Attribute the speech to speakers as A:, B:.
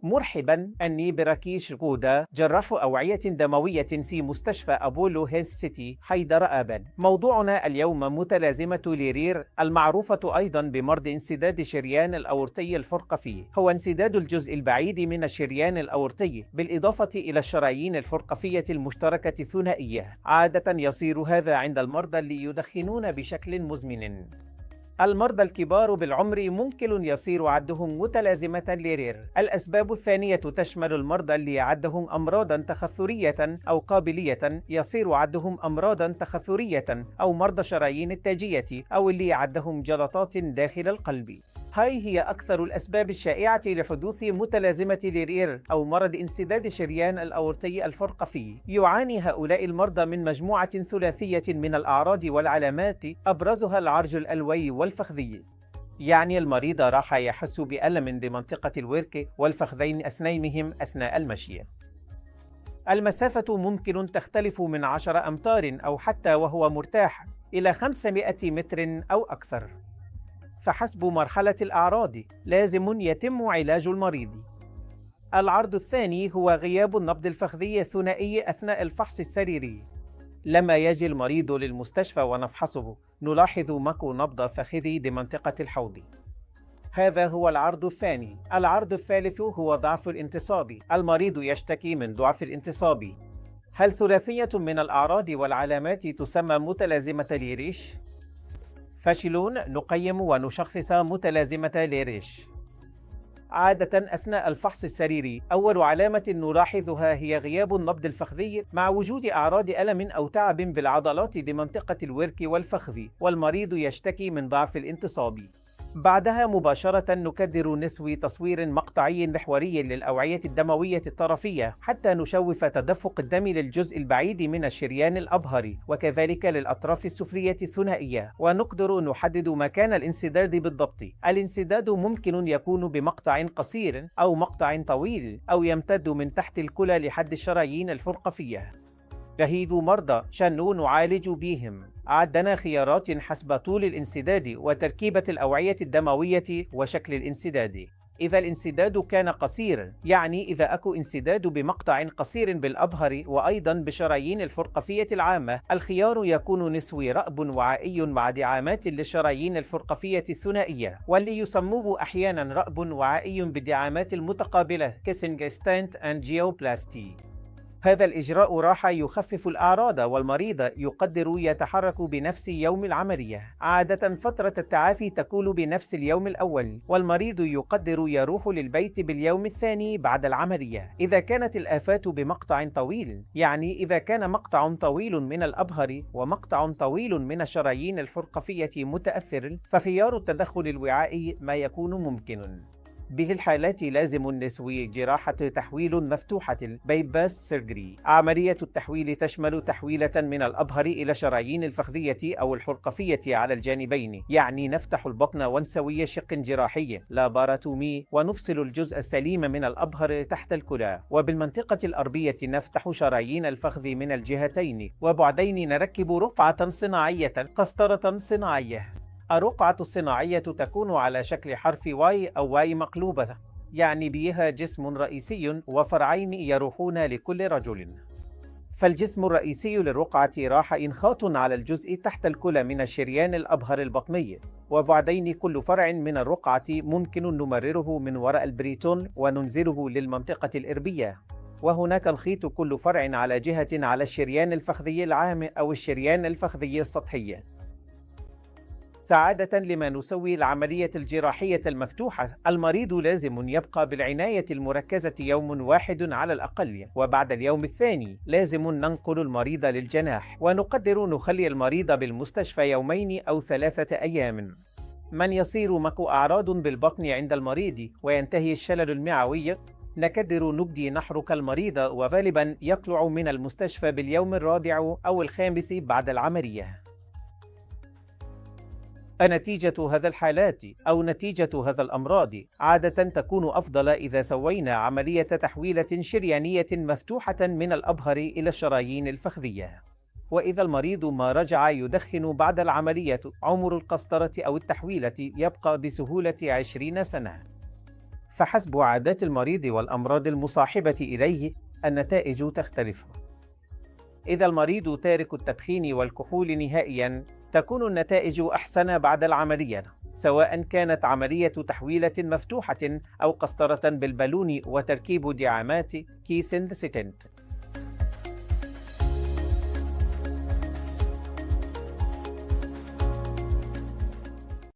A: مرحبا، أني براكيش غودا، جراح أوعية دموية في مستشفى أبولو هيلث سيتي حيدر آباد. موضوعنا اليوم متلازمة ليرير، المعروفة أيضا بمرض انسداد شريان الأورطي الفرقفي. هو انسداد الجزء البعيد من الشريان الأورطي بالإضافة إلى الشرايين الفرقفية المشتركة الثنائية. عادة يصير هذا عند المرضى اللي يدخنون بشكل مزمن. المرضى الكبار بالعمر ممكن يصير عدهم متلازمة لرير. الأسباب الثانية تشمل المرضى اللي عدهم أمراضا تخثرية أو قابلية يصير عدهم أمراضا تخثرية، أو مرضى شرايين التاجية، أو اللي عدهم جلطات داخل القلب. هاي هي أكثر الأسباب الشائعة لحدوث متلازمة لرير أو مرض انسداد شريان الأورطي الفرقفي. يعاني هؤلاء المرضى من مجموعة ثلاثية من الأعراض والعلامات، أبرزها العرج الألوي والفخذي. يعني المريض راح يحس بألم بمنطقة الورك والفخذين أثنينهم أثناء المشي. المسافة ممكن تختلف من 10 أمتار أو حتى وهو مرتاح إلى 500 متر أو أكثر. فحسب مرحلة الأعراض لازم يتم علاج المريض. العرض الثاني هو غياب النبض الفخذي الثنائي أثناء الفحص السريري. لما يجي المريض للمستشفى ونفحصه نلاحظ مكو نبض فخذي بمنطقة الحوض. هذا هو العرض الثاني. العرض الثالث هو ضعف الانتصاب. المريض يشتكي من ضعف الانتصاب. هل ثلاثية من الأعراض والعلامات تسمى متلازمة ليريش؟ فاشلون نقيم ونشخص متلازمة ليريش. عادة أثناء الفحص السريري أول علامة نلاحظها هي غياب النبض الفخذي مع وجود أعراض ألم أو تعب بالعضلات بمنطقة الورك والفخذ، والمريض يشتكي من ضعف الانتصاب. بعدها مباشرة نكدر نسوي تصوير مقطعي محوري للأوعية الدموية الطرفية حتى نشوف تدفق الدم للجزء البعيد من الشريان الأبهري وكذلك للأطراف السفلية الثنائية، ونقدر نحدد مكان الانسداد بالضبط. الانسداد ممكن يكون بمقطع قصير أو مقطع طويل، أو يمتد من تحت الكلى لحد الشرايين الفرقفية. شهيد مرضى شنو نعالج بهم. عندنا خيارات حسب طول الانسداد وتركيبة الأوعية الدموية وشكل الانسداد. إذا الانسداد كان قصير، يعني إذا أكو انسداد بمقطع قصير بالأبهر وأيضا بشرايين الفرقفية العامة، الخيار يكون نسوي رأب وعائي مع دعامات للشرايين الفرقفية الثنائية، واللي يسموه أحيانا رأب وعائي بالدعامات المتقابلة كيسنج ستانت أنجيوبلاستي. هذا الإجراء راح يخفف الأعراض، والمريض يقدر يتحرك بنفس يوم العملية. عادة فترة التعافي تكون بنفس اليوم الأول، والمريض يقدر يروح للبيت باليوم الثاني بعد العملية. إذا كانت الآفات بمقطع طويل، يعني إذا كان مقطع طويل من الأبهر ومقطع طويل من الشرايين الفرقفية متأثر، فخيار التدخل الوعائي ما يكون ممكن. به الحالات لازم النسوي جراحة تحويل مفتوحة بيباس سيرجري. عملية التحويل تشمل تحويلة من الأبهر إلى شرايين الفخذية أو الحرقفية على الجانبين، يعني نفتح البطن ونسوي شق جراحي لاباراتومي ونفصل الجزء السليم من الأبهر تحت الكلى، وبالمنطقة الأربية نفتح شرايين الفخذ من الجهتين، وبعدين نركب رقعة صناعية قسطرة صناعية. الرقعة الصناعية تكون على شكل حرف واي أو واي مقلوبة، يعني بها جسم رئيسي وفرعين يروحون لكل رجل. فالجسم الرئيسي للرقعة راح إنخاط على الجزء تحت الكلى من الشريان الأبهر البطني، وبعدين كل فرع من الرقعة ممكن نمرره من وراء البريتون وننزله للمنطقة الإربية، وهناك نخيط كل فرع على جهة على الشريان الفخذي العام أو الشريان الفخذي السطحي. سعادة لما نسوي العملية الجراحية المفتوحة، المريض لازم يبقى بالعناية المركزة يوم واحد على الأقل، وبعد اليوم الثاني لازم ننقل المريض للجناح، ونقدر نخلي المريض بالمستشفى يومين أو 3 أيام. من يصير مكو أعراض بالبطن عند المريض وينتهي الشلل المعوي، نقدر نبدي نحرك المريض، وغالبا يطلع من المستشفى باليوم الرابع أو الخامس بعد العملية. نتيجة هذا الحالات أو نتيجة هذا الأمراض عادة تكون أفضل إذا سوينا عملية تحويلة شريانية مفتوحة من الأبهر إلى الشرايين الفخذية. وإذا المريض ما رجع يدخن بعد العملية، عمر القسطرة أو التحويلة يبقى بسهولة 20 سنة. فحسب عادات المريض والأمراض المصاحبة إليه النتائج تختلف. إذا المريض تارك التدخين والكحول نهائياً، تكون النتائج أحسن بعد العملية، سواء كانت عملية تحويلة مفتوحة أو قسطرة بالبالون وتركيب دعامات كيسند ستنت.